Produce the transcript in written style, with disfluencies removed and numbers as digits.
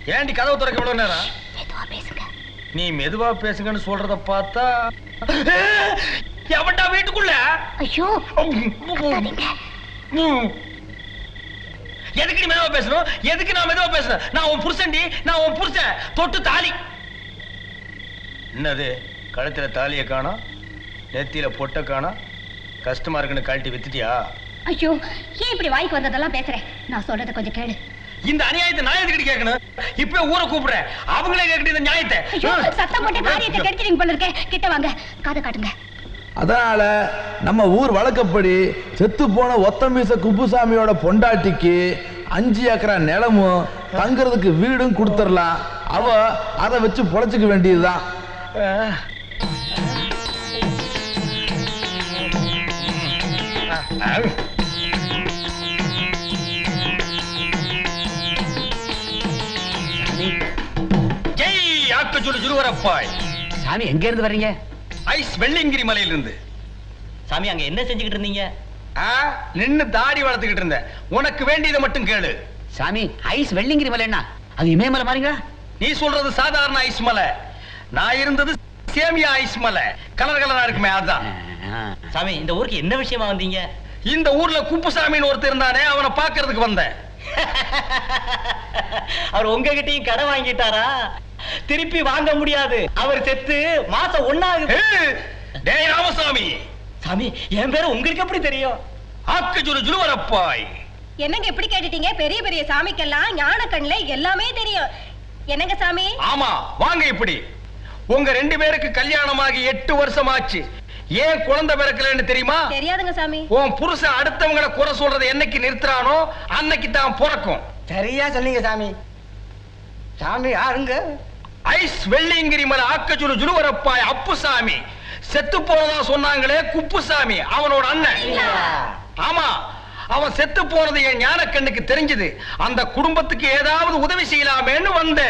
ஏண்டி கதவு திறக்க இவ்வளவு நேரம்? மெதுவா பேசுங்க. நீ மெதுவா பேசுங்கன்னு சொல்றத பார்த்தா எவன்டா வீட்டுக்குள்ள? ஐயோ கத்தாதீங்க. எதுக்கு நீ மெதுவா பேசணும்? எதுக்கு நான் மெதுவா பேசணும்? நான் உன் புருஷன்டி, நான் உன் புருஷன். தொட்டு தாலி. என்னது கழுத்துல தாலியை காணோம், நெத்தியில பொட்டை காணோம். கஷ்டமா இருக்குன்னு கழட்டி வித்துட்டியா? ஐயோ ஏன் இப்படி வாய்க்கு வந்ததெல்லாம் பேசுறேன்? நான் சொல்றத கொஞ்சம் கேளு. இந்த அநியாயத்தை நான் எதுக்கிட்டு கேட்கணும்? இப்ப ஊரை கூப்பிடுறேன், அவங்களே கேட்கணும் இந்த நியாயத்தை. ஐயோ சத்தம் போட்டு காரியத்தை கெடுத்துறீங்க போல இருக்கே. கிட்ட வாங்க, காதை காட்டுங்க. அதனால நம்ம ஊர் வழக்கப்படி செத்து போன ஒத்தமீச குப்புசாமியோட பொண்டாட்டிக்கு 5 ஏக்கரா நிலமும் தங்குறதுக்கு வீடும் கொடுத்துடலாம். அவ அதை வச்சு பொழைச்சிக்க வேண்டியதுதான். ஜெய் ஆக்கச்சூடு ஜுருவரப்பாய். சாமி எங்க இருந்து வர்றீங்க? ஐஸ் வெள்ளியங்கிரி மலையிலிருந்து. சாமி அங்க என்ன செஞ்சுக்கிட்டு இருந்தீங்க? நின்னு தாடி வளர்த்துக்கிட்டு இருந்த. உனக்கு வேண்டியதை மட்டும் கேளு. சாமி ஐஸ் வெள்ளிங்கிரி மலை என்ன? அது இமயமலை மாறீங்களா? நீ சொல்றது சாதாரண ஐஸ் மலை, நான் இருந்தது சேமியா ஐஸ் மலை. கலர் கலரா இருக்குமே அதான். சாமி இந்த ஊருக்கு என்ன விஷயமா வந்தீங்க? இந்த ஊர்ல குப்புசாமின்னு ஒருத்தர் இருந்தானே, அவனை பாக்குறதுக்கு வந்தேன். அவர் உங்ககிட்டயும் கடை வாங்கிட்டாரா? திருப்பி வாங்க முடியாது, அவர் செத்து மாசம் 1 ஆகுது. டேய் ராமசாமி. சாமி என் பேரு உங்களுக்கு எப்படி தெரியும்? ஆக்கச்சூடு ஜுருவரப்பாய். என்னங்க இப்படி கேட்டுட்டீங்க? பெரிய பெரிய சாமிக்கெல்லாம் ஞான கண்ணுல எல்லாமே தெரியும். என்னங்க சாமி? ஆமா வாங்க. இப்படி உங்க 2 பேருக்கு கல்யாணமாகி 8 வருஷம் ஆச்சு. ஏன் குழந்தை பிறக்கலன்னு தெரியுமா? தெரியாதுங்க சாமி. உன் புருஷன் அடுத்தவங்களை குறை சொல்றதை என்னைக்கு நிறுத்துறானோ அன்னைக்கு தான் பிறக்கும். சரியா சொன்னீங்க சாமி. சாமி யாருங்க? ஐஸ் வெள்ளியங்கிரி மலை ஆக்கச்சூடு ஜுருவரப்பாய் அப்புசாமி. செத்து போனதா சொன்னாங்களே குப்புசாமி, அவனோட அண்ணன். ஆமா, அவன் செத்து போனது என் ஞான கண்ணுக்கு தெரிஞ்சது. அந்த குடும்பத்துக்கு ஏதாவது உதவி செய்யலாமேன்னு வந்தேன்.